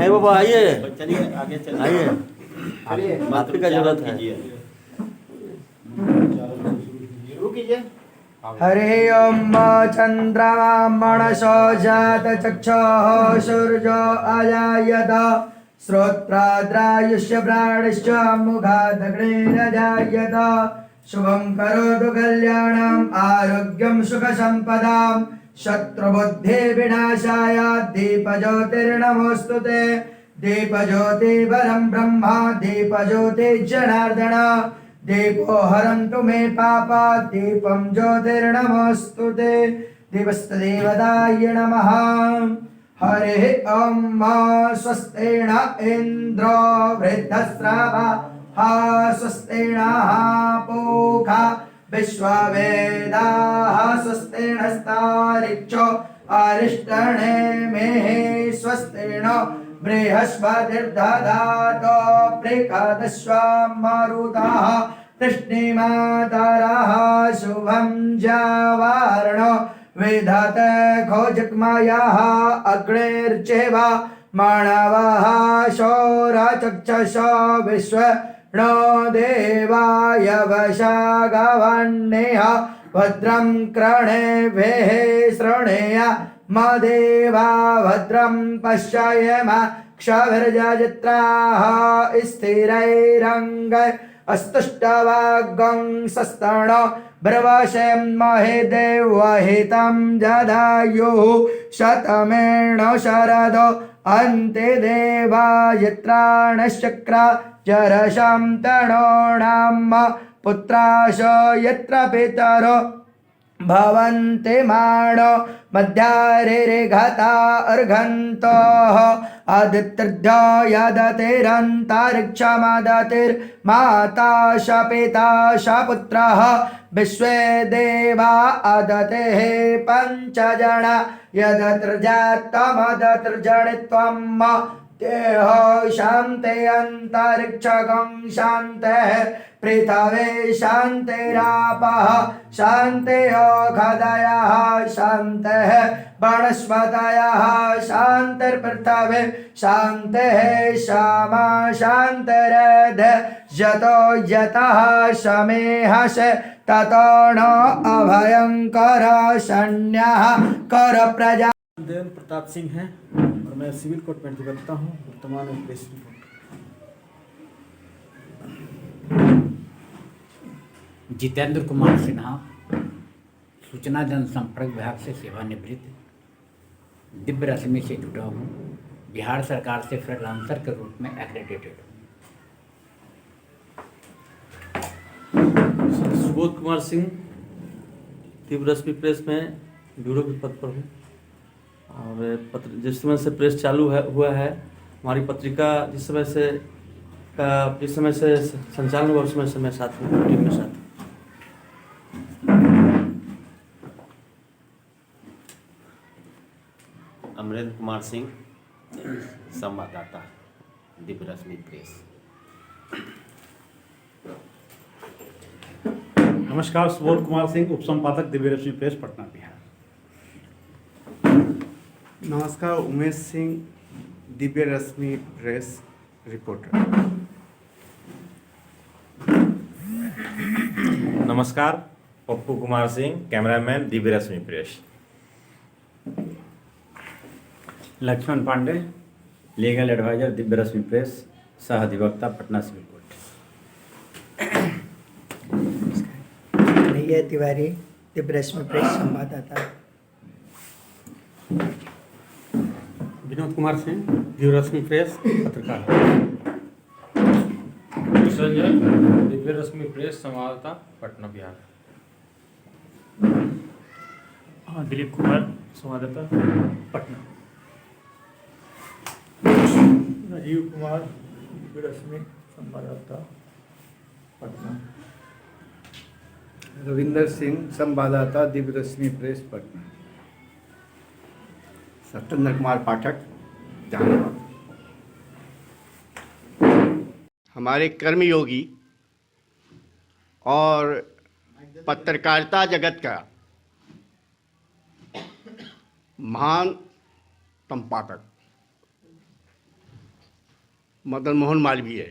नहीं बाबा आइए, चलिए आगे चलिए। आइए, माफी का जरूरत है। शुरू कीजिए। हरि ओम चंद्रमा मनसो जात चक्षुः सूर्यो अजायत श्रोत्राद्रायुष्य प्राणश्च मुखादग्निरजायत शुभं करोतु कल्याणम् आरोग्यं सुखसम्पदां शत्रुबुद्धि विनाशाय दीपज्योतिर्नमोऽस्तुते दीपज्योति परं ब्रह्म दीपज्योति जनार्दन दीपो हरन्तु मे पापा दीपं ज्योतिर्नमोऽस्तुते दीपस्तदेवताय नमः। हरिः ॐ स्वस्तेन इन्द्रो वृद्धस्रावाः स्वस्तेनः पूषा विश्ववेदाः स्वस्तेनस्तारिक्षो अरिष्टनेमिः स्वस्तेन बृहस्पतिर्दधातु बृहदस्वां मरुतः कृष्णिमातरः शुभं जावारणो विधते खोजक्मयः अग्निर्चेव माणवः शौरचक्षुषो विश्वणो देवाय वशागवन्नेह भद्रं कर्णेभिः शृणुया मदेवा भद्रं पश्येम क्षभिर्जत्राः स्थिरैरङ्गै अस्तुष्टवागं सस्तनो ब्रवशें महे देवहितं जदायुः शतमेण शरदो अन्ते देवायत्राणश्चक्रा जरशं तणोणां पुत्राशो यत्र पितरो भवन्ति माणो मध्यारिघता अर्घन्तोः आदित्यर्ध्यो यदतिरन्तरिक्षमदतिर्माता श पिता श पुत्रः विश्वे देवा अदतेः पञ्चजना यदतिर्जातमदतिर्जनित्वं देहो शान्ते अन्तरिक्षगं शान्तः पृथ्वी शान्तिरापः शान्तिर्खदयः शान्तः वनस्पतयः शान्तिर्पृथिवी शान्तिः श्यामा शान्तिरध यतो यतः शमेहस ततो न अभयंकर शन्यः कर प्रजा। देवेंद्र प्रताप सिंह हैं और मैं सिविल कोर्ट में करता हूँ। वर्तमान में प्रेस रिपोर्ट। जितेंद्र कुमार सिन्हा, सूचना जनसंपर्क विभाग से सेवानिवृत्त, दिव्य रश्मि से जुड़ा हूँ। बिहार सरकार से फ्रीलांसर के रूप में एक्रेडिटेड हूँ। सुबोध कुमार सिंह, दिव्य रश्मि प्रेस में ब्यूरो के पद पर हूँ और जिस समय से प्रेस चालू हुआ है, हमारी पत्रिका जिस समय से संचालन हुआ उस समय से मैं साथ में टीम में साथ। अमरेंद्र कुमार सिंह, संवाददाता, दिव्य रश्मि प्रेस। नमस्कार, सुबोध कुमार सिंह, उप संपादक, दिव्य रश्मि प्रेस, पटना, बिहार। नमस्कार, उमेश सिंह, दिव्य रश्मि प्रेस, रिपोर्टर। नमस्कार, Pappu Kumar Singh, cameraman, Divya Rashmi press. Laxman Pandey, legal adviser, Divya Rashmi press, सह अधिवक्ता, Patna civil court. Kanhaiya Tiwari, Divya Rashmi press, संवाददाता। विनोद कुमार सिंह, दिव्य रश्मि प्रेस, पत्रकार। संजय, दिव्य रश्मि प्रेस, संवाददाता, पटना, बिहार। दिलीप कुमार, संवाददाता, पटना। राजीव कुमार, दिव्य रश्मि, संवाददाता, पटना। रविंदर सिंह, संवाददाता, दिव्य रश्मि प्रेस, पटना। सत्येंद्र कुमार पाठक, जहानाबाद। हमारे कर्मयोगी और पत्रकारिता जगत का महान संपादक मदन मोहन मालवीय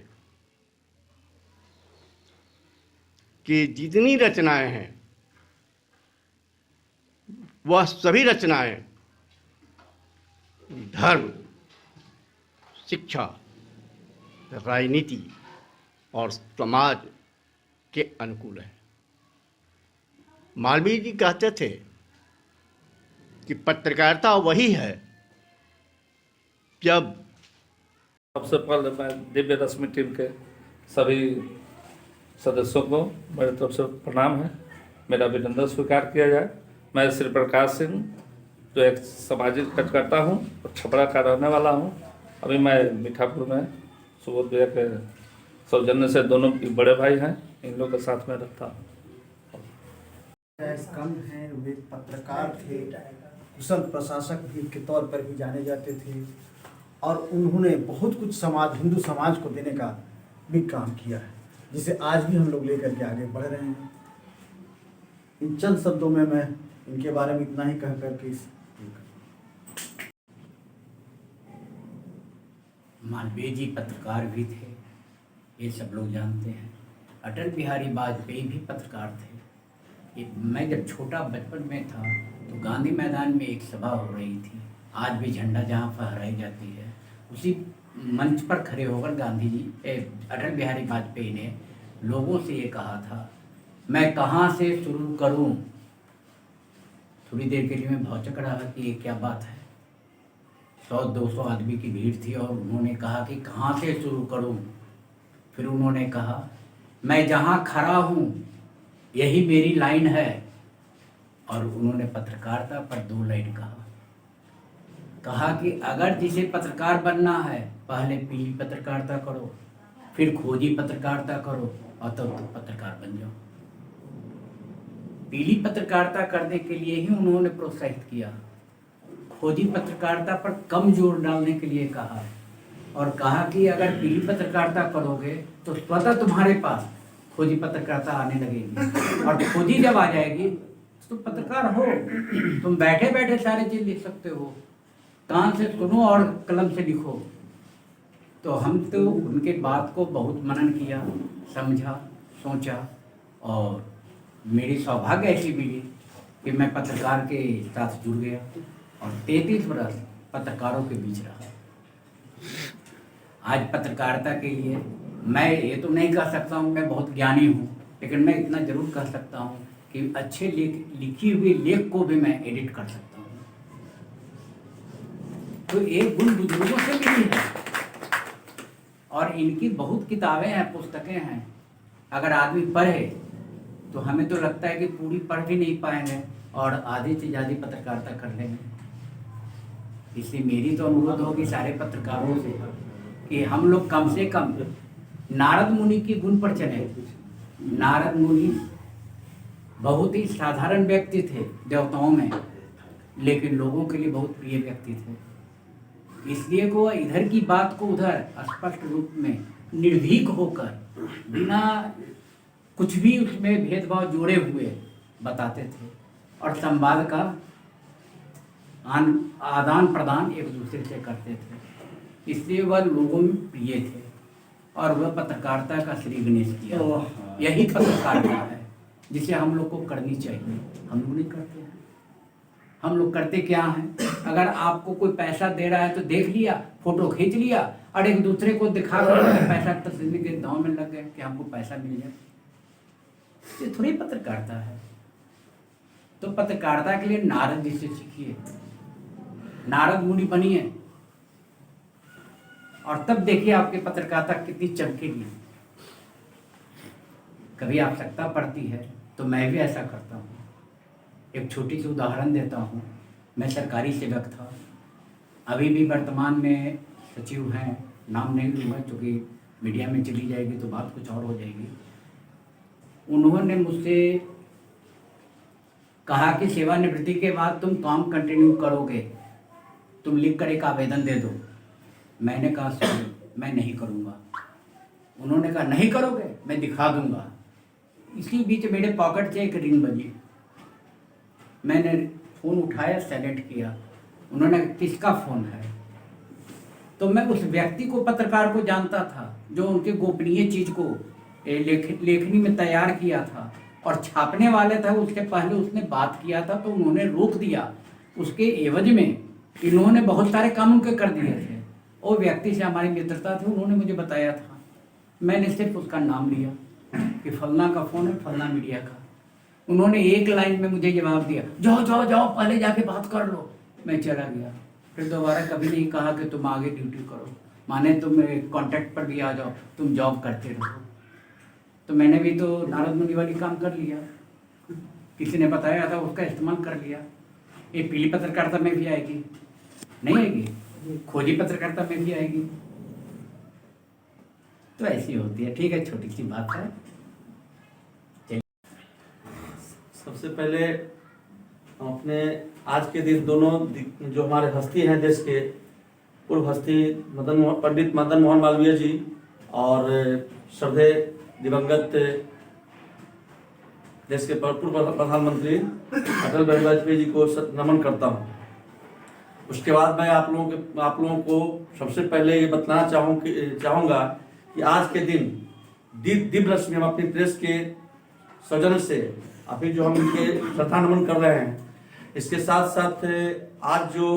कि जितनी रचनाएं हैं वह सभी रचनाएं धर्म, शिक्षा, राजनीति और समाज के अनुकूल है। मालवीय जी कहते थे कि पत्रकारिता वही है जब सबसे पहले मैं दिव्य रश्मि टीम के सभी सदस्यों को मेरी तरफ से प्रणाम है, मेरा अभिनंदन स्वीकार किया जाए। मैं श्री प्रकाश सिंह जो एक सामाजिक कार्यकर्ता हूँ और छपरा का रहने वाला हूँ। अभी मैं मीठापुर में सुबोध भैया के सौजन्य से दोनों बड़े भाई हैं, इन लोगों के साथ में रहता हूँ। कम हैं, वे पत्रकार थे, कुशल प्रशासक भी के तौर पर भी जाने जाते थे और उन्होंने बहुत कुछ हिंदू समाज को देने का भी काम किया है, जिसे आज भी हम लोग लेकर के आगे बढ़ रहे हैं। इन चंद शब्दों में मैं इनके बारे में इतना ही कह करके मालवीय जी पत्रकार भी थे, ये सब लोग जानते हैं। अटल बिहारी वाजपेयी भी पत्रकार थे। मैं जब छोटा बचपन में था तो गांधी मैदान में एक सभा हो रही थी, आज भी झंडा जहाँ फहराई जाती है, उसी मंच पर खड़े होकर गांधी जी अटल बिहारी वाजपेयी ने लोगों से ये कहा था, मैं कहाँ से शुरू करूँ। थोड़ी देर के लिए मैं भौचक रहा कि ये क्या बात है। 100-200 आदमी की भीड़ थी और उन्होंने कहा कि कहाँ से शुरू करूँ। फिर उन्होंने कहा, मैं जहाँ खड़ा हूँ यही मेरी लाइन है। और उन्होंने पत्रकारिता पर 2 लाइन कहा कि अगर जिसे पत्रकार बनना है पहले पीली पत्रकारिता करो, फिर खोजी पत्रकारिता करो और तब तो पत्रकार बन जाओ। पीली पत्रकारिता करने के लिए ही उन्होंने प्रोत्साहित किया, खोजी पत्रकारिता पर कम जोर डालने के लिए कहा और कहा कि अगर पीली पत्रकारिता करोगे तो स्वतः तुम्हारे पास खोजी पत्रकारिता आने लगेगी और खोजी जब आ जाएगी तो पत्रकार हो, तुम बैठे बैठे सारी चीज लिख सकते हो, कान से सुनो और कलम से लिखो। तो हम तो उनके बात को बहुत मनन किया, समझा, सोचा और मेरी सौभाग्य ऐसी मिली कि मैं पत्रकार के साथ जुड़ गया और 33 वर्ष पत्रकारों के बीच रहा। आज पत्रकारिता के लिए मैं ये तो नहीं कह सकता हूँ मैं बहुत ज्ञानी हूँ, लेकिन मैं इतना जरूर कह सकता हूँ कि अच्छे लिखी हुई लेख को भी मैं एडिट कर सकता हूँ। तो एक गुण बुजुर्गों से मिली है और इनकी बहुत किताबें हैं, पुस्तकें हैं। अगर आदमी पढ़े तो हमें तो लगता है कि पूरी पढ़ भी नहीं पाएंगे और आधी से ज़्यादा पत्रकारिता कर लेंगे। इसलिए मेरी तो अनुरोध होगी सारे पत्रकारों से कि हम लोग कम से कम नारद मुनि की गुण पर चले। नारद मुनि बहुत ही साधारण व्यक्ति थे देवताओं में, लेकिन लोगों के लिए बहुत प्रिय व्यक्ति थे। इसलिए वो इधर की बात को उधर स्पष्ट रूप में निर्भीक होकर बिना कुछ भी उसमें भेदभाव जोड़े हुए बताते थे और संवाद का आदान प्रदान एक दूसरे से करते थे। इसलिए वह लोगों में प्रिय थे और वह पत्रकारिता का श्री गणेश किया। यही पत्रकारिता है जिसे हम लोग को करनी चाहिए। हम लोग नहीं करते हैं। हम लोग करते क्या हैं, अगर आपको कोई पैसा दे रहा है तो देख लिया, फोटो खींच लिया और एक दूसरे को दिखा कर पैसा तस्वीर के दांव में लग गए कि हमको पैसा मिल जाए। ये थोड़ी पत्रकारिता है। तो पत्रकारिता के लिए नारद जी से सीखिए, नारद मुनि बनिए और तब देखिए आपकी पत्रकारिता कितनी चमकेगी। कभी आवश्यकता पड़ती है तो मैं भी ऐसा करता हूँ। एक छोटी सी उदाहरण देता हूँ। मैं सरकारी सेवक था, अभी भी वर्तमान में सचिव हैं, नाम नहीं लूँगा क्योंकि मीडिया में चली जाएगी तो बात कुछ और हो जाएगी। उन्होंने मुझसे कहा कि सेवानिवृत्ति के बाद तुम काम कंटिन्यू करोगे, तुम लिख कर एक आवेदन दे दो। मैंने कहा सर मैं नहीं करूँगा। उन्होंने कहा नहीं करोगे, मैं दिखा दूँगा। इसी बीच मेरे पॉकेट से एक रिंग बजी। मैंने फ़ोन उठाया, साइलेंट किया। उन्होंने कहा किसका फ़ोन है? तो मैं उस व्यक्ति को, पत्रकार को जानता था जो उनके गोपनीय चीज को लेखनी में तैयार किया था और छापने वाले थे। उसके पहले उसने बात किया था तो उन्होंने रोक दिया। उसके एवज में इन्होंने बहुत सारे काम उनके कर दिए थे। और व्यक्ति से हमारी मित्रता थी, उन्होंने मुझे बताया था। मैंने सिर्फ उसका नाम लिया कि फलना का फ़ोन है, फलना मीडिया का। उन्होंने एक लाइन में मुझे जवाब दिया, जाओ जाओ जाओ पहले जाके बात कर लो। मैं चला गया। फिर दोबारा कभी नहीं कहा कि तुम आगे ड्यूटी करो, माने तुम कॉन्ट्रैक्ट पर भी आ जाओ, तुम जॉब करते रहो। तो मैंने भी तो नारद मुनि वाली काम कर लिया। किसी ने बताया था, उसका इस्तेमाल कर लिया। ये पीली पत्रकारिता में भी आएगी, नहीं आएगी? खोजी पत्रकारिता में भी आएगी। तो ऐसी होती है। ठीक है, छोटी सी बात है। सबसे पहले हम अपने आज के दिन दोनों जो हमारे हस्ती हैं देश के, पूर्व हस्ती पंडित मदन मोहन मालवीय जी और श्रद्धेय दिवंगत देश के पूर्व प्रधानमंत्री अटल बिहारी वाजपेयी जी को नमन करता हूँ। उसके बाद मैं आप लोगों को सबसे पहले ये बताना चाहूँगा कि आज के दिन दिव्य रश्मि हम अपनी प्रेस के सौजन्य से अभी जो हम इनके श्रद्धा नमन कर रहे हैं, इसके साथ साथ आज जो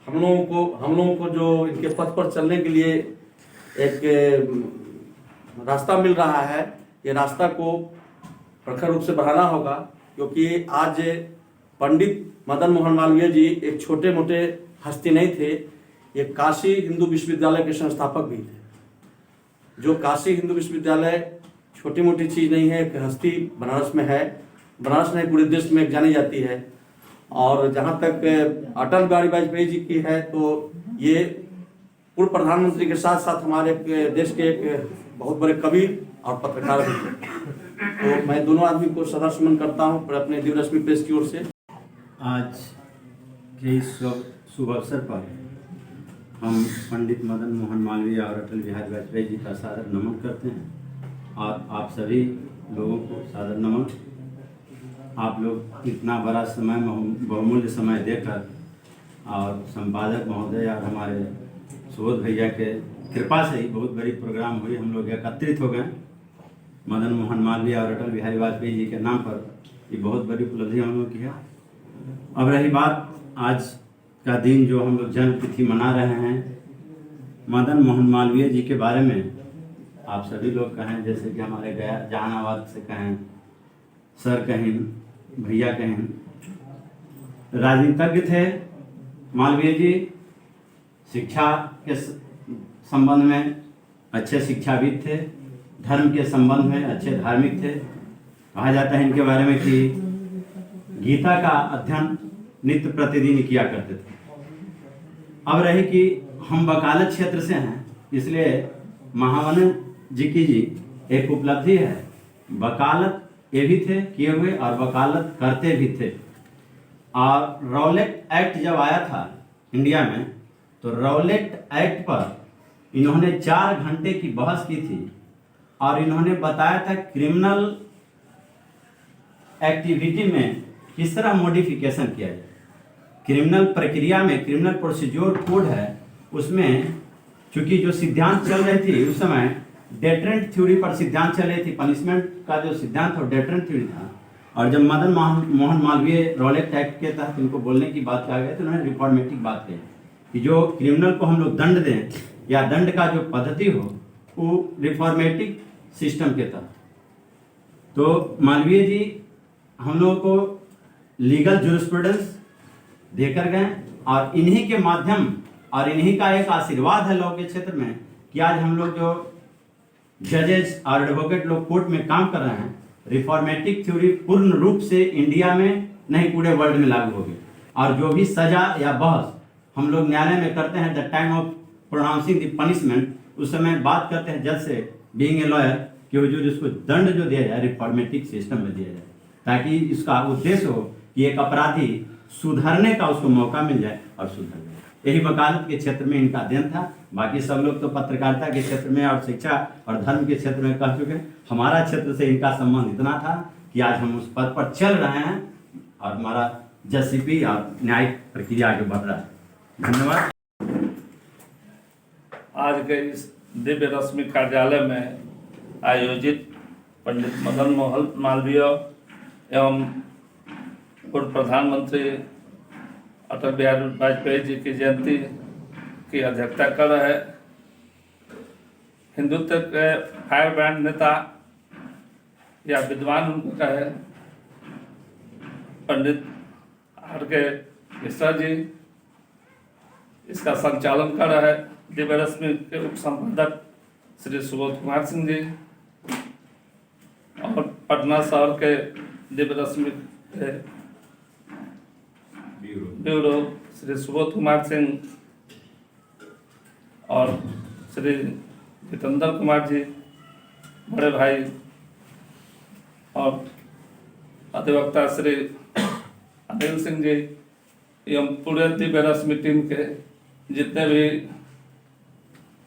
हम लोगों को जो इनके पथ पर चलने के लिए एक रास्ता मिल रहा है, ये रास्ता को प्रखर रूप से बढ़ाना होगा। क्योंकि आज पंडित मदन मोहन मालवीय जी एक छोटे मोटे हस्ती नहीं थे, ये काशी हिंदू विश्वविद्यालय के संस्थापक भी थे। जो काशी हिंदू विश्वविद्यालय छोटी मोटी चीज़ नहीं है, एक हस्ती बनारस में है, बनारस नहीं पूरे देश में जानी जाती है। और जहाँ तक अटल बिहारी वाजपेयी जी की है, तो ये पूर्व प्रधानमंत्री के साथ साथ हमारे देश के एक बहुत बड़े कवि और पत्रकार भी थे। तो मैं दोनों आदमी को सदा सुमन करता हूँ पर अपने दिव्य रश्मि प्रेस की ओर से। आज के इस शुभ अवसर पर हम पंडित मदन मोहन मालवीय और अटल बिहारी वाजपेयी जी का सादर नमन करते हैं। और आप सभी लोगों को सादर नमन। आप लोग इतना बड़ा समय, बहुमूल्य समय देकर और संपादक महोदय और हमारे सुबोध भैया के कृपा से ही बहुत बड़ी प्रोग्राम हुई। हम लोग एकत्रित हो गए मदन मोहन मालवीय और अटल बिहारी वाजपेयी जी के नाम पर। ये बहुत बड़ी उपलब्धि हम लोग की है। अब रही बात आज का दिन जो हम लोग जन्म तिथि मना रहे हैं, मदन मोहन मालवीय जी के बारे में आप सभी लोग कहें, जैसे कि हमारे गया जहानाबाद से कहें, सर कहें, भैया कहें, राजनीतिज्ञ थे मालवीय जी। शिक्षा के संबंध में अच्छे शिक्षाविद थे, धर्म के संबंध में अच्छे धार्मिक थे। कहा जाता है इनके बारे में कि गीता का अध्ययन नित्य प्रतिदिन किया करते थे। अब रही कि हम वकालत क्षेत्र से हैं, इसलिए महामहिम जी की एक उपलब्धि है। वकालत ये भी थे किए हुए और वकालत करते भी थे। और रॉलेट एक्ट जब आया था इंडिया में, तो रॉलेट एक्ट पर इन्होंने 4 घंटे की बहस की थी और इन्होंने बताया था क्रिमिनल एक्टिविटी में किस तरह मॉडिफिकेशन किया जाए। क्रिमिनल प्रक्रिया में क्रिमिनल प्रोसीड्योर कोड है, उसमें चूंकि जो सिद्धांत चल रही थी उस समय डेटरेंट थ्योरी पर सिद्धांत चल रही थी। पनिशमेंट का जो सिद्धांत था डेटरेंट थ्योरी था। और जब मदन मोहन मालवीय रॉलेट एक्ट के तहत उनको बोलने की बात कहा गया तो उन्होंने रिफॉर्मेटिक बात कही कि जो क्रिमिनल को हम लोग दंड दें या दंड का जो पद्धति हो वो रिफॉर्मेटिक सिस्टम के तहत। तो मालवीय जी हम लोगों को लीगल जूरिस्प्रूडेंस देकर गए और इन्हीं के माध्यम और इन्हीं का एक आशीर्वाद है लॉ के क्षेत्र में कि आज हम लोग जो जजेस और एडवोकेट लोग कोर्ट में काम कर रहे हैं, रिफॉर्मेटिक थ्योरी पूर्ण रूप से इंडिया में नहीं पूरे वर्ल्ड में लागू होगी। और जो भी सजा या बहस हम लोग न्यायालय में करते हैं the time of pronouncing the punishment, उस समय बात करते हैं जज से बीइंग ए लॉयर कि वो जो जिसको दंड जो दिया जाए रिफॉर्मेटिक सिस्टम में दिया जाए, ताकि इसका उद्देश्य हो कि एक अपराधी सुधरने का उसको मौका मिल जाए और सुधर जाए। यही वकालत के क्षेत्र में इनका देन था। बाकी सब लोग तो पत्रकारिता के क्षेत्र में और शिक्षा और धर्म के क्षेत्र में कह चुके। हमारा क्षेत्र से इनका संबंध इतना था कि आज हम उस पद पर चल रहे हैं और हमारा जस्टिस और न्यायिक प्रक्रिया आगे बढ़ रहा है। धन्यवाद। आज के इस दिव्य रश्मि कार्यालय में आयोजित पंडित मदन मोहन मालवीय एवं पूर्व प्रधानमंत्री अटल बिहारी वाजपेयी जी की जयंती की अध्यक्षता कर रहे हिंदुत्व के फायर ब्रांड नेता या विद्वान उनको कहे पंडित आर के मिश्रा जी इसका संचालन कर रहे दिव्य रश्मि के उप संपादक श्री सुबोध कुमार सिंह जी और पटना शहर के दिव्य रश्मि के ब्यूरो श्री सुबोध कुमार सिंह और श्री जितेंद्र कुमार जी बड़े भाई और अधिवक्ता श्री अनिल सिंह जी एवं पूरे दिव्य रश्मि टीम के जितने भी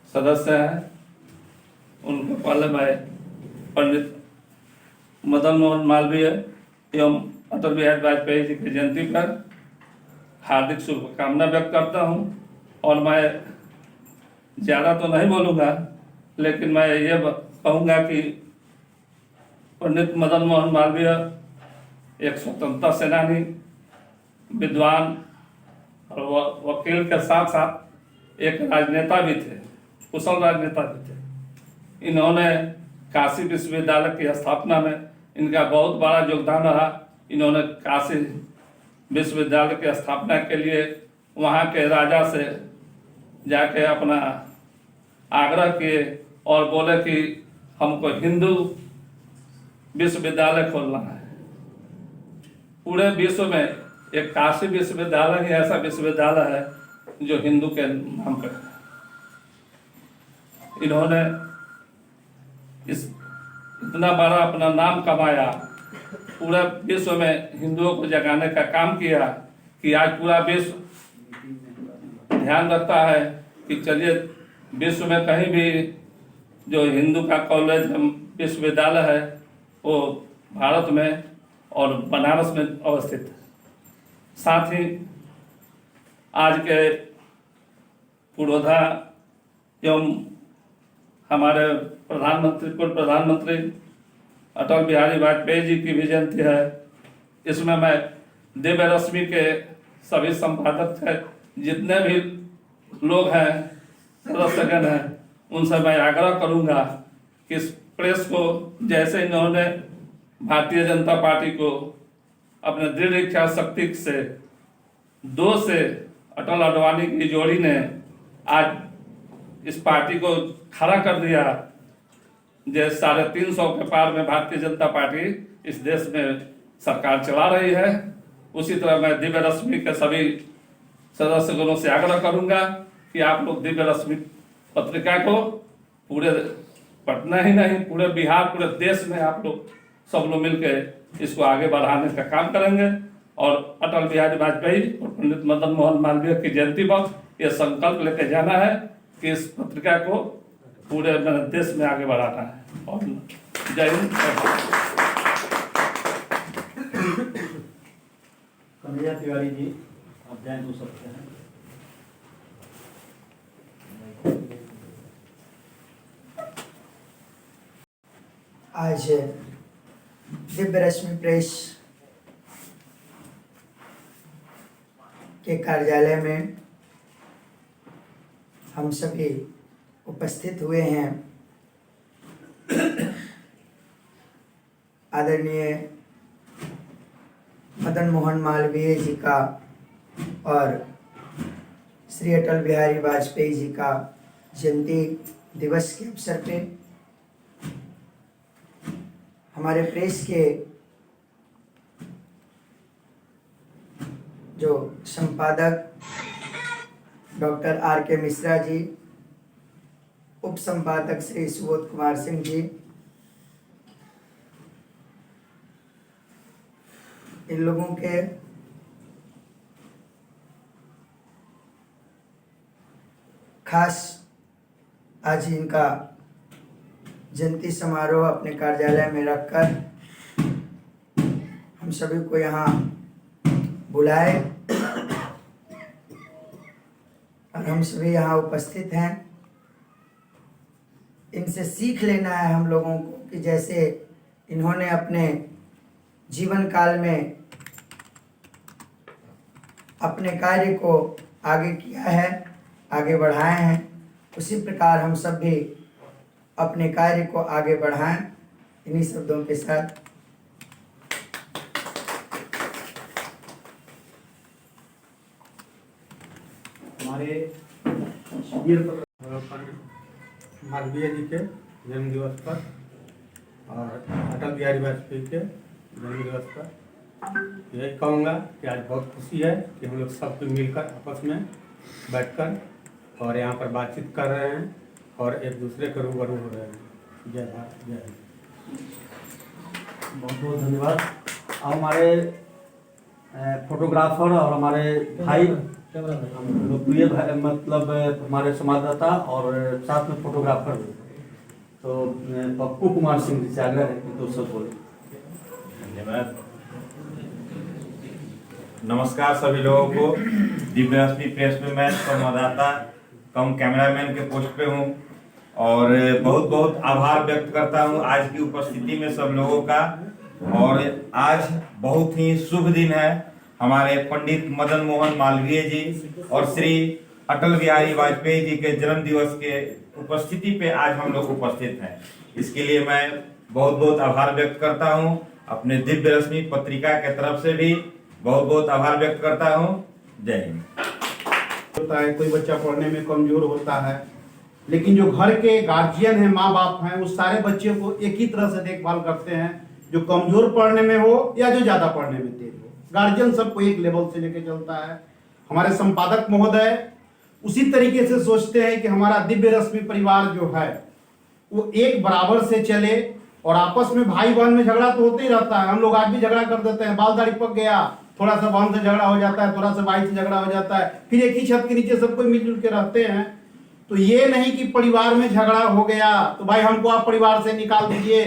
सदस्य हैं उनको पहले मैं पंडित मदन मोहन मालवीय एवं अटल बिहारी वाजपेयी जी की जयंती पर हार्दिक शुभकामना व्यक्त करता हूं और मैं ज़्यादा तो नहीं बोलूँगा लेकिन मैं ये कहूँगा कि पंडित मदन मोहन मालवीय एक स्वतंत्रता सेनानी विद्वान और वकील के साथ साथ एक राजनेता भी थे, कुशल राजनेता भी थे। इन्होंने काशी विश्वविद्यालय की स्थापना में इनका बहुत बड़ा योगदान रहा। इन्होंने काशी विश्वविद्यालय की स्थापना के लिए वहाँ के राजा से जाके अपना आग्रह किए और बोले कि हमको हिंदू विश्वविद्यालय खोलना है। पूरे विश्व में एक काशी विश्वविद्यालय ही ऐसा विश्वविद्यालय है जो हिंदू के नाम पर है। इन्होंने इस इतना बड़ा अपना नाम कमाया, पूरे विश्व में हिंदुओं को जगाने का काम किया कि आज पूरा विश्व ध्यान रखता है कि चलिए विश्व में कहीं भी जो हिंदू का कॉलेज विश्वविद्यालय है वो भारत में और बनारस में अवस्थित है। साथ ही आज के पूर्वधा एवं हमारे पूर्व प्रधानमंत्री अटल बिहारी वाजपेयी जी की भी जयंती है। इसमें मैं दिव्य रश्मि के सभी संपादक थे, जितने भी लोग हैं, सदस्यगण हैं, उनसे मैं आग्रह करूंगा कि इस प्रेस को जैसे इन्होंने भारतीय जनता पार्टी को अपने दृढ़ इच्छा शक्ति से 2 से अटल अडवाणी की जोड़ी ने आज इस पार्टी को खड़ा कर दिया। जैसे 350 के पार में भारतीय जनता पार्टी इस देश में सरकार चला रही है, उसी तरह मैं दिव्य रश्मि के सभी सदस्यगणों से आग्रह करूंगा कि आप लोग दिव्य रश्मि पत्रिका को पूरे पटना ही नहीं पूरे बिहार पूरे देश में आप लोग सब लोग मिलकर इसको आगे बढ़ाने का काम करेंगे और अटल बिहारी वाजपेयी और पंडित मदन मोहन मालवीय की जयंती पर यह संकल्प लेकर जाना है कि इस पत्रिका को पूरे देश में आगे बढ़ाना है। और जय हिंद। कन्हैया तिवारी जी आप जय हो सकते हैं। आज दिव्य रश्मि प्रेस के कार्यालय में हम सभी उपस्थित हुए हैं। आदरणीय मदन मोहन मालवीय जी का और श्री अटल बिहारी वाजपेयी जी का जयंती दिवस के अवसर पे हमारे प्रेस के जो संपादक डॉक्टर आर के मिश्रा जी, उप संपादक श्री सुबोध कुमार सिंह जी, इन लोगों के खास आज इनका जयंती समारोह अपने कार्यालय में रखकर हम सभी को यहाँ बुलाए और हम सभी यहाँ उपस्थित हैं। इनसे सीख लेना है हम लोगों को कि जैसे इन्होंने अपने जीवन काल में अपने कार्य को आगे किया है, आगे बढ़ाए हैं, उसी प्रकार हम सब भी अपने कार्य को आगे बढ़ाएं। इन्हीं शब्दों के साथ हमारे वीर मालवीय जी के जन्म दिवस पर और अटल बिहारी वाजपेयी के जन्म दिवस पर यही कहूँगा कि आज बहुत खुशी है कि हम लोग सब कोई मिलकर आपस में बैठकर और यहाँ पर बातचीत कर रहे हैं और एक दूसरे के रूबरू हो रहे हैं। जय भारत, जय हिंद। बहुत बहुत धन्यवाद। और हमारे फोटोग्राफर और हमारे भाई लोकप्रिय भाई, मतलब हमारे संवाददाता और साथ में फोटोग्राफर तो पप्पू कुमार सिंह जी से आग्रह है कि 2 शब्द बोले। धन्यवाद। नमस्कार सभी लोगों को। दिव्य रश्मि प्रेस में मैं संवाददाता कम कैमरामैन के पोस्ट पे हूँ और बहुत बहुत आभार व्यक्त करता हूँ आज की उपस्थिति में सब लोगों का। और आज बहुत ही शुभ दिन है। हमारे पंडित मदन मोहन मालवीय जी और श्री अटल बिहारी वाजपेयी जी के जन्म दिवस के उपस्थिति पे आज हम लोग उपस्थित हैं। इसके लिए मैं बहुत बहुत आभार व्यक्त करता हूँ। अपने दिव्य रश्मि पत्रिका के तरफ से भी बहुत बहुत आभार व्यक्त करता हूँ। जय हिंद। होता है कोई बच्चा पढ़ने में कमजोर होता है, लेकिन जो घर के गार्जियन हैं, माँ बाप हैं, उस सारे बच्चे को एक ही तरह से देखभाल करते हैं, जो कमजोर पढ़ने में हो या जो ज्यादा पढ़ने में तेज हो। गार्जियन सबको एक लेवल से लेके चलता है। हमारे संपादक महोदय उसी तरीके से सोचते हैं कि हमारा दिव्य रश्मि परिवार जो है वो एक बराबर से चले और आपस में भाई बहन में झगड़ा तो होते ही रहता है। हम लोग आज भी झगड़ा कर देते हैं, बाल दाढ़ी पक गया, थोड़ा सा बहन से झगड़ा हो जाता है, थोड़ा सा भाई से झगड़ा हो जाता है, फिर एक ही छत के नीचे सबको मिलजुल के रहते हैं। तो ये नहीं कि परिवार में झगड़ा हो गया तो भाई हमको आप परिवार से निकाल दीजिए,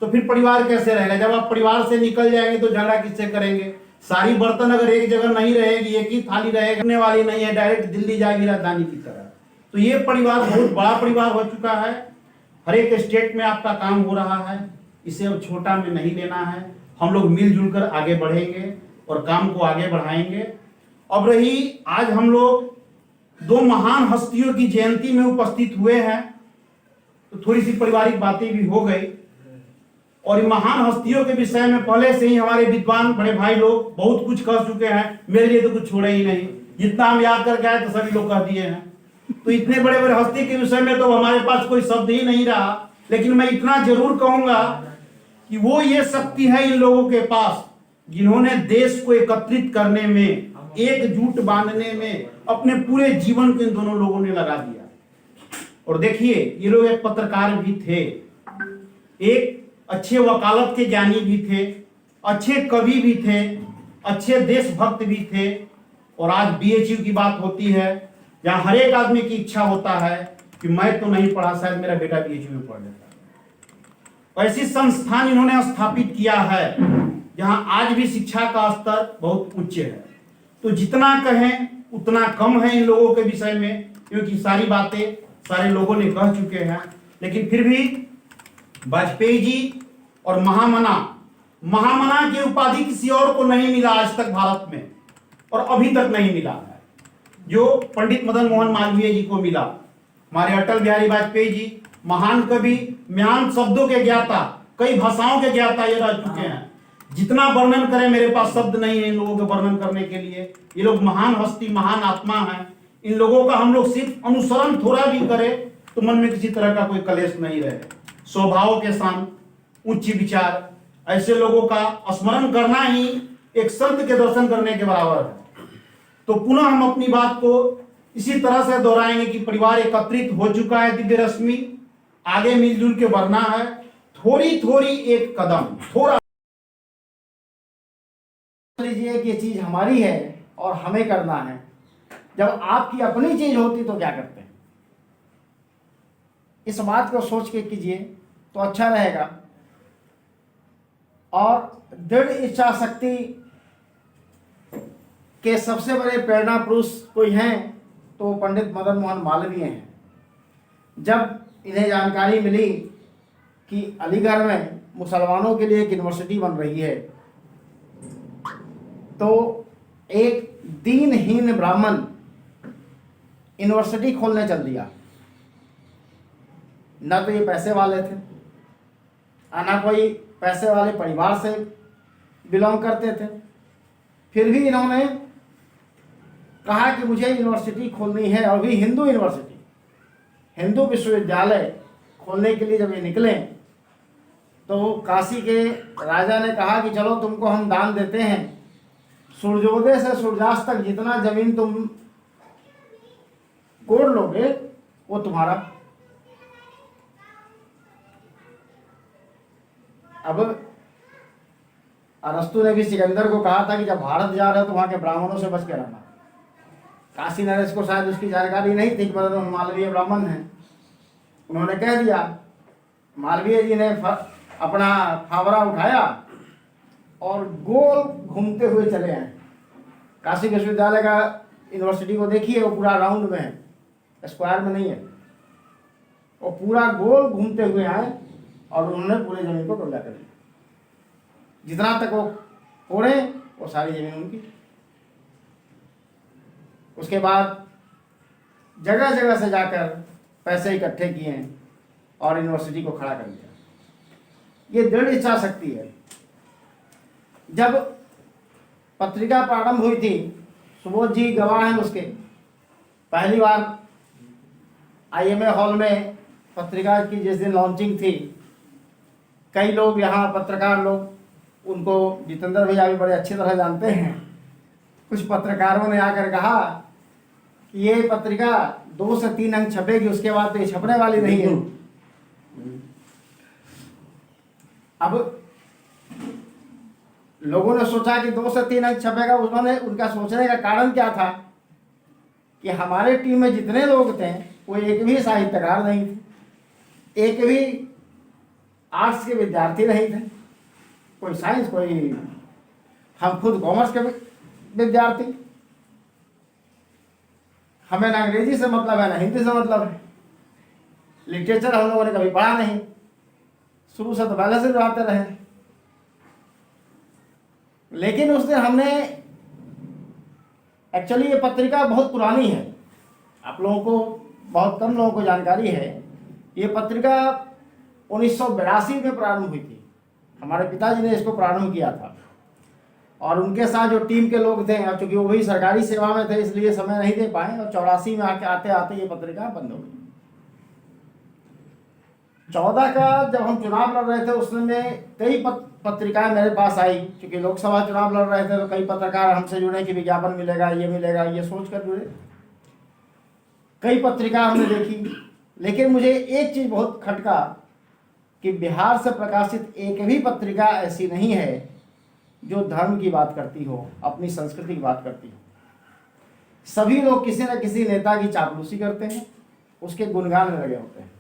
तो फिर परिवार कैसे रहेगा? जब आप परिवार से निकल जाएंगे तो झगड़ा किससे करेंगे? सारी बर्तन अगर एक जगह नहीं रहेगी, एक ही थाली रहेगी वाली नहीं है, डायरेक्ट दिल्ली जाएगी राजधानी की तरह। तो ये परिवार बहुत बड़ा परिवार हो चुका है। हर एक स्टेट में आपका काम हो रहा है, इसे अब छोटा में नहीं लेना है। हम लोग मिलजुल कर आगे बढ़ेंगे और काम को आगे बढ़ाएंगे। अब रही आज हम लोग 2 महान हस्तियों की जयंती में उपस्थित हुए हैं, तो थोड़ी सी पारिवारिक बातें भी हो गई। और इन महान हस्तियों के विषय में पहले से ही हमारे विद्वान बड़े भाई लोग बहुत कुछ कह चुके हैं, मेरे लिए तो कुछ छोड़े ही नहीं। जितना हम याद करके आए तो सभी लोग कह दिए हैं। तो इतने बड़े बड़े हस्ती के विषय में तो हमारे पास कोई शब्द ही नहीं रहा, लेकिन मैं इतना जरूर कहूंगा कि वो ये शक्ति है इन लोगों के पास जिन्होंने देश को एकत्रित करने में, एकजुट बांधने में अपने पूरे जीवन को इन दोनों लोगों ने लगा दिया। और देखिए ये लोग एक पत्रकार भी थे, एक अच्छे वकालत के ज्ञानी भी थे, अच्छे कवि भी थे, अच्छे देशभक्त भी थे। और आज बीएचयू की बात होती है जहां हर एक आदमी की इच्छा होता है कि मैं तो नहीं पढ़ा, शायद मेरा बेटा बीएचयू में पढ़ लेता। ऐसी संस्थान इन्होंने स्थापित किया है जहां आज भी शिक्षा का स्तर बहुत उच्च है। तो जितना कहें उतना कम है इन लोगों के विषय में, क्योंकि सारी बातें सारे लोगों ने कह चुके हैं। लेकिन फिर भी वाजपेयी जी और महामना की उपाधि किसी और को नहीं मिला आज तक भारत में, और अभी तक नहीं मिला है, जो पंडित मदन मोहन मालवीय जी को मिला। हमारे अटल बिहारी वाजपेयी जी महान कवि, महान शब्दों के ज्ञाता, कई भाषाओं के ज्ञाता ये रह चुके हैं। जितना वर्णन करें मेरे पास शब्द नहीं है इन लोगों के वर्णन करने के लिए। ये लोग महान हस्ती, महान आत्मा हैं। इन लोगों का हम लोग सिर्फ अनुसरण थोड़ा भी करें तो मन में किसी तरह का कोई कलेश नहीं रहे। स्वभाव के शान, उच्च विचार, ऐसे लोगों का स्मरण करना ही एक संत के दर्शन करने के बराबर है। तो पुनः हम अपनी बात को इसी तरह से दोहराएंगे कि परिवार एकत्रित हो चुका है दिव्य रश्मि, आगे मिलजुल के बढ़ना है। थोड़ी थोड़ी एक कदम, थोड़ा लीजिए कि ये चीज हमारी है और हमें करना है। जब आपकी अपनी चीज होती तो क्या करते हैं? इस बात को सोच के कीजिए तो अच्छा रहेगा। और दृढ़ इच्छा शक्ति के सबसे बड़े प्रेरणा पुरुष कोई हैं तो पंडित मदन मोहन मालवीय हैं। जब इन्हें जानकारी मिली कि अलीगढ़ में मुसलमानों के लिए एक यूनिवर्सिटी बन रही है, तो एक दीनहीन ब्राह्मण यूनिवर्सिटी खोलने चल दिया। न तो ये पैसे वाले थे, ना कोई पैसे वाले परिवार से बिलोंग करते थे, फिर भी इन्होंने कहा कि मुझे यूनिवर्सिटी खोलनी है, और भी हिंदू यूनिवर्सिटी, हिंदू विश्वविद्यालय खोलने के लिए जब ये निकले तो काशी के राजा ने कहा कि चलो तुमको हम दान देते हैं, सूर्योदय से सूर्यास्त तक जितना जमीन तुम कोड़ लोगे वो तुम्हारा। अब अरस्तु ने भी सिकंदर को कहा था कि जब भारत जा रहे हो तो वहां के ब्राह्मणों से बच के रहना। काशी नरेश को शायद उसकी जानकारी नहीं थी कि मतलब मालवीय ब्राह्मण हैं। उन्होंने कह दिया, मालवीय जी ने अपना फावड़ा उठाया और गोल घूमते हुए चले आए। काशी विश्वविद्यालय का यूनिवर्सिटी को देखिए, वो पूरा राउंड में है, स्क्वायर में नहीं है, वो पूरा गोल घूमते हुए आए और उन्होंने पूरे जमीन को कब्जा कर लिया। जितना तक वो कोड़े वो सारी जमीन उनकी। उसके बाद जगह जगह से जाकर पैसे इकट्ठे किए और यूनिवर्सिटी को खड़ा कर दिया। ये दृढ़ इच्छा शक्ति है। जब पत्रिका प्रारंभ हुई थी, सुबोध जी गवाह हैं उसके, पहली बार आईएमए हॉल में पत्रिका की जिस दिन लॉन्चिंग थी, कई लोग यहाँ पत्रकार लोग, उनको जितेंद्र भैया भी बड़े अच्छी तरह जानते हैं, कुछ पत्रकारों ने आकर कहा कि ये पत्रिका 2 से 3 अंक छपेगी, उसके बाद तो ये छपने वाली नहीं है। अब लोगों ने सोचा कि 2 से 3 अंक छपेगा। उन्होंने, उनका सोचने का कारण क्या था कि हमारे टीम में जितने लोग थे वो एक भी साहित्यकार नहीं थे, एक भी आर्ट्स के विद्यार्थी नहीं थे, कोई साइंस, कोई, हम खुद कॉमर्स के विद्यार्थी, हमें ना अंग्रेजी से मतलब है ना हिंदी से मतलब है, लिटरेचर हम लोगों ने कभी पढ़ा नहीं, शुरू से तो पहले से पढ़ाते रहे। लेकिन उस दिन हमने, एक्चुअली ये पत्रिका बहुत पुरानी है, आप लोगों को, बहुत कम लोगों को जानकारी है। ये पत्रिका 1982 में प्रारंभ हुई थी। हमारे पिताजी ने इसको प्रारंभ किया था और उनके साथ जो टीम के लोग थे, और चूंकि वो भी सरकारी सेवा में थे इसलिए समय नहीं दे पाए, और 84 में आके आते आते ये पत्रिका बंद हो गई। 14 का जब हम चुनाव लड़ रहे थे उसमें कई पत्रिकाएं मेरे पास आई, क्योंकि लोकसभा चुनाव लड़ रहे थे तो कई पत्रकार हमसे जुड़े कि विज्ञापन मिलेगा, ये सोच कर जुड़े। कई पत्रिका हमने देखी, लेकिन मुझे एक चीज बहुत खटका कि बिहार से प्रकाशित एक भी पत्रिका ऐसी नहीं है जो धर्म की बात करती हो, अपनी संस्कृति की बात करती हो। सभी लोग किसी न किसी नेता की चापलूसी करते हैं, उसके गुणगान में लगे होते हैं।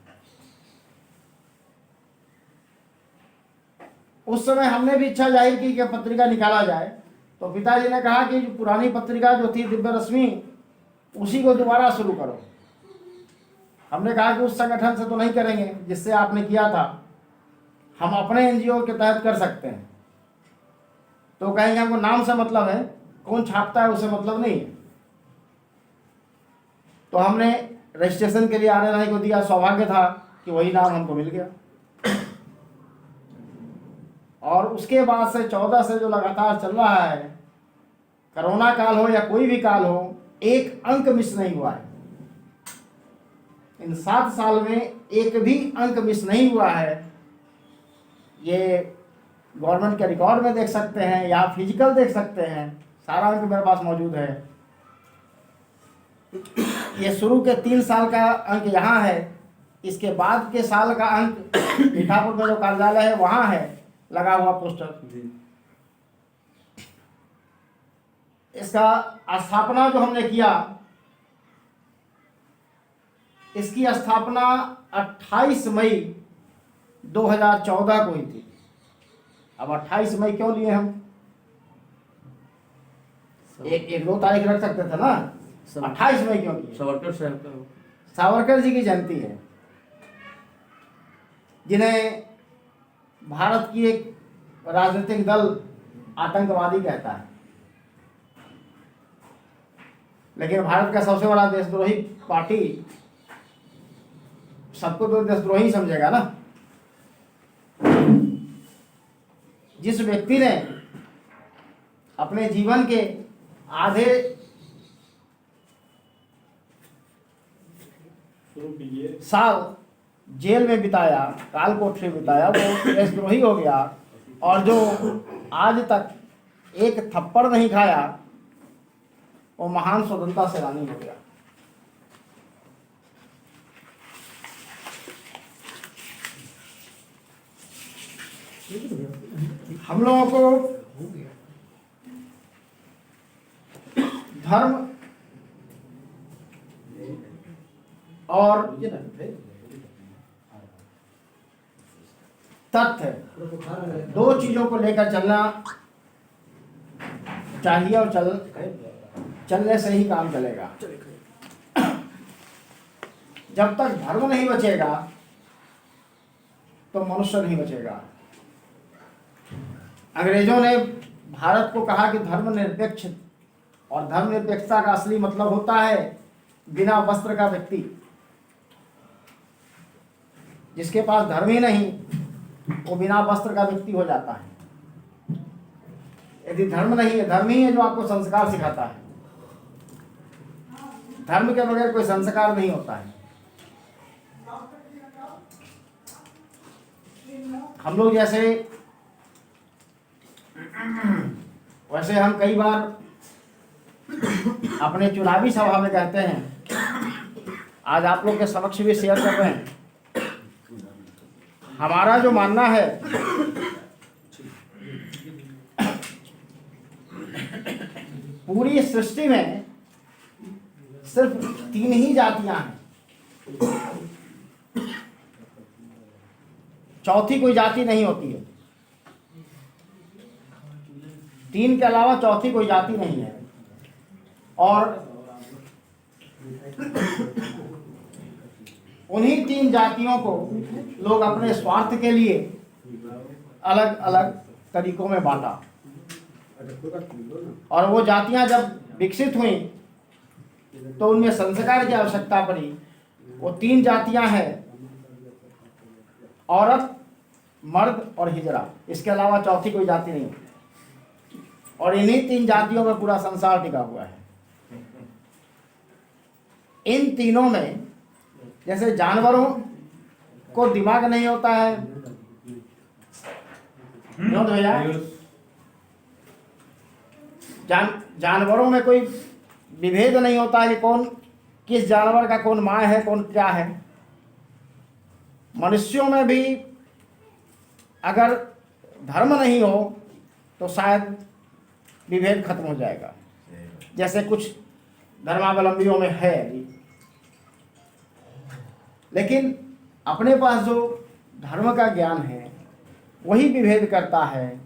उस समय हमने भी इच्छा जाहिर की कि पत्रिका निकाला जाए, तो पिताजी ने कहा कि जो पुरानी पत्रिका जो थी दिव्य रश्मि, उसी को दोबारा शुरू करो। हमने कहा कि उस संगठन से तो नहीं करेंगे जिससे आपने किया था, हम अपने एनजीओ के तहत कर सकते हैं। तो कहेंगे हमको नाम से मतलब है, कौन छापता है उसे मतलब नहीं है। तो हमने रजिस्ट्रेशन के लिए आरएनआई को दिया, सौभाग्य था कि वही नाम हमको मिल गया। और उसके बाद से 14 से जो लगातार चल रहा है, कोरोना काल हो या कोई भी काल हो, एक अंक मिस नहीं हुआ है। इन 7 साल में एक भी अंक मिस नहीं हुआ है। ये गवर्नमेंट के रिकॉर्ड में देख सकते हैं या फिजिकल देख सकते हैं, सारा अंक मेरे पास मौजूद है। ये शुरू के 3 साल का अंक यहाँ है, इसके बाद के साल का अंक मीठापुर में जो कार्यालय है वहाँ है लगा हुआ पोस्टर। इसका स्थापना जो हमने किया, इसकी स्थापना 28 मई 2014 को हुई थी। अब 28 मई क्यों लिए हम? एक 2 तारीख रख सकते थे ना, 28 मई क्यों किए? सावरकर साहब का, सावरकर जी की जयंती है। जिन्हें भारत की एक राजनीतिक दल आतंकवादी कहता है, लेकिन भारत का सबसे बड़ा देशद्रोही पार्टी सबको तो देशद्रोही समझेगा ना। जिस व्यक्ति ने अपने जीवन के आधे साल जेल में बिताया, काल कोठरी में बिताया, वो देशद्रोही हो गया। और जो आज तक एक थप्पड़ नहीं खाया वो महान स्वतंत्रता सेनानी हो गया। हम लोगों को धर्म और तथ्य दो चीजों को लेकर चलना चाहिए और चलने से ही काम चलेगा। जब तक धर्म नहीं बचेगा तो मनुष्य नहीं बचेगा। अंग्रेजों ने भारत को कहा कि धर्मनिरपेक्ष, और धर्मनिरपेक्षता का असली मतलब होता है बिना वस्त्र का व्यक्ति। जिसके पास धर्म ही नहीं वो बिना वस्त्र का व्यक्ति हो जाता है। यदि धर्म नहीं है, धर्म ही है जो आपको संस्कार सिखाता है। धर्म के बगैर कोई संस्कार नहीं होता है। हम लोग वैसे हम कई बार अपने चुनावी सभा में कहते हैं, आज आप लोग के समक्ष भी शेयर कर रहे हैं। हमारा जो मानना है पूरी सृष्टि में सिर्फ 3 ही जातियां हैं, चौथी कोई जाति नहीं होती है। 3 के अलावा चौथी कोई जाति नहीं है। और उन्हीं 3 जातियों को लोग अपने स्वार्थ के लिए अलग अलग तरीकों में बांटा। और वो जातियां जब विकसित हुई तो उनमें संस्कार की आवश्यकता पड़ी। वो 3 जातियां हैं, औरत, मर्द और हिजड़ा। इसके अलावा चौथी कोई जाति नहीं होती। और इन्हीं 3 जातियों में पूरा संसार टिका हुआ है। इन तीनों में जैसे जानवरों को दिमाग नहीं होता है, क्यों भैया? जानवरों में कोई विभेद नहीं होता है कि कौन किस जानवर का कौन माँ है, कौन क्या है। मनुष्यों में भी अगर धर्म नहीं हो तो शायद विभेद खत्म हो जाएगा, जैसे कुछ धर्मावलंबियों में है अभी। लेकिन अपने पास जो धर्म का ज्ञान है वही विभेद करता है।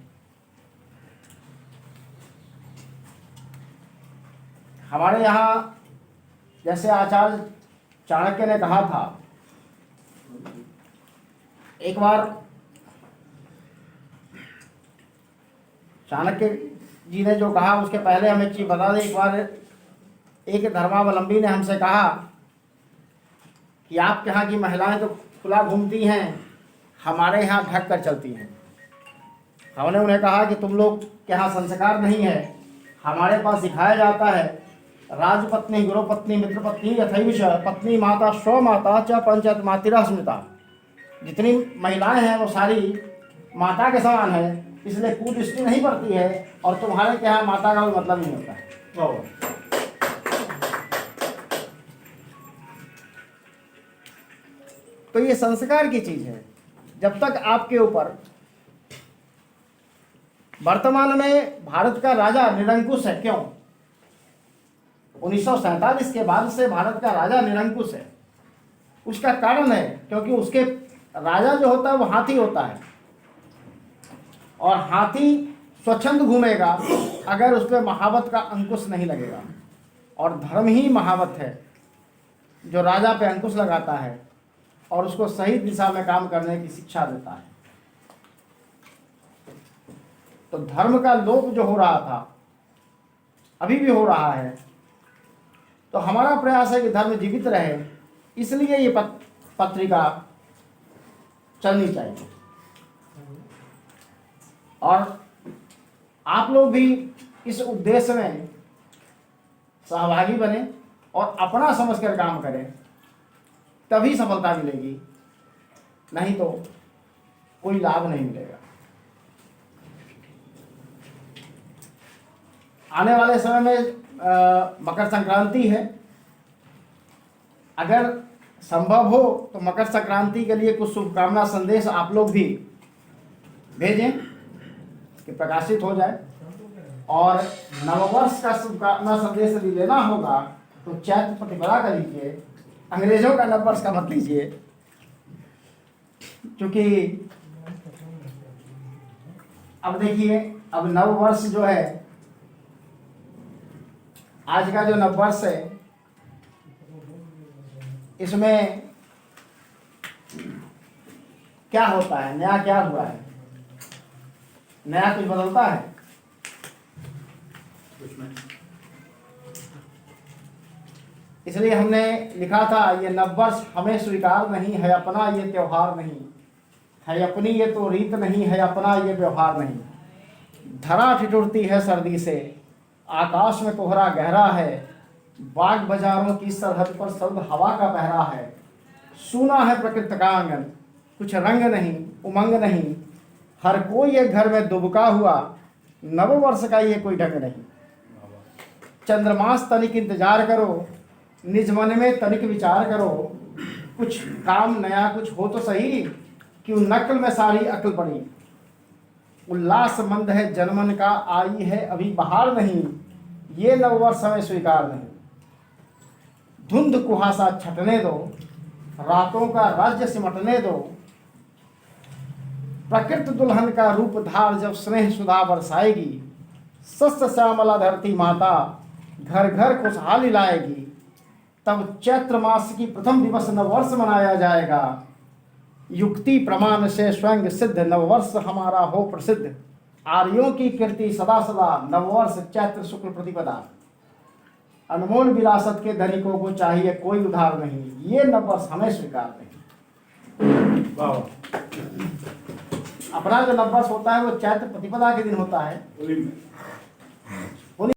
हमारे यहाँ जैसे आचार्य चाणक्य ने कहा था, एक बार चाणक्य जी ने जो कहा उसके पहले हम एक चीज बता दें। एक बार एक धर्मावलंबी ने हमसे कहा कि आपके यहाँ की महिलाएं तो खुला घूमती हैं, हमारे यहाँ ढक कर चलती हैं। हमने उन्हें कहा कि तुम लोग के यहाँ संस्कार नहीं है। हमारे पास सिखाया जाता है राजपत्नी, गुरुपत्नी, मित्रपत्नी यथैविष पत्नी माता स्वमाता च पंचायत मातृ स्मृता। जितनी महिलाएं हैं वो सारी माता के समान है, इसलिए कुदृष्टि नहीं पड़ती है। और तुम्हारे के यहाँ माता का कोई मतलब नहीं होता है। तो ये संस्कार की चीज है। जब तक आपके ऊपर, वर्तमान में भारत का राजा निरंकुश है। क्यों? 1947 के बाद से भारत का राजा निरंकुश है। उसका कारण है क्योंकि उसके राजा जो होता है वो हाथी होता है, और हाथी स्वच्छंद घूमेगा अगर उस पर महावत का अंकुश नहीं लगेगा। और धर्म ही महावत है जो राजा पे अंकुश लगाता है। और उसको सही दिशा में काम करने की शिक्षा देता है। तो धर्म का लोप जो हो रहा था, अभी भी हो रहा है, तो हमारा प्रयास है कि धर्म जीवित रहे, इसलिए ये पत्रिका चलनी चाहिए। और आप लोग भी इस उद्देश्य में सहभागी बने और अपना समझकर काम करें, तभी सफलता मिलेगी, नहीं तो कोई लाभ नहीं मिलेगा। आने वाले समय में मकर संक्रांति है। अगर संभव हो तो मकर संक्रांति के लिए कुछ शुभकामना संदेश आप लोग भी भेजें कि प्रकाशित हो जाए। और नववर्ष का शुभकामना संदेश यदि लेना होगा तो चैत्र प्रतिपदा का लीजिए, अंग्रेजों का नववर्ष का मत लीजिए, क्योंकि अब देखिए, अब नववर्ष जो है, आज का जो नववर्ष है, इसमें क्या होता है, नया क्या हुआ है, नया कुछ बदलता है? इसलिए हमने लिखा था, ये नववर्ष हमें स्वीकार नहीं है, अपना ये त्योहार नहीं है, अपनी ये तो रीत नहीं है, अपना ये व्यवहार नहीं। धरा ठिठुरती है सर्दी से, आकाश में कोहरा गहरा है, बाग बाजारों की सरहद पर सर्द हवा का पहरा है। सूना है प्रकृति का आंगन, कुछ रंग नहीं, उमंग नहीं, हर कोई एक घर में दुबका हुआ, नववर्ष का ये कोई ढंग नहीं। चंद्रमास तनिक इंतजार करो, निज मन में तनिक विचार करो, कुछ काम नया कुछ हो तो सही, क्यों नकल में सारी अक्ल पड़ी। उल्लास मंद है जनमन का, आई है अभी बहार नहीं, ये नववर्ष हमें स्वीकार नहीं। धुंध कुहासा छटने दो, रातों का राज्य सिमटने दो, प्रकृति दुल्हन का रूप धार जब स्नेह सुधा बरसाएगी, सस्त श्यामला धरती माता घर घर खुशहाली लाएगी। तब चैत्र मास की प्रथम दिवस नववर्ष मनाया जाएगा, युक्ति प्रमाण से स्वयं सिद्ध नववर्ष हमारा हो प्रसिद्ध। आर्यों की कीर्ति सदा सदा, नववर्ष चैत्र शुक्ल प्रतिपदा। अनमोल विरासत के धनिकों को चाहिए कोई उधार नहीं, ये नववर्ष हमें स्वीकार नहीं। अपना जो नववर्ष होता है वो चैत्र प्रतिपदा के दिन होता है।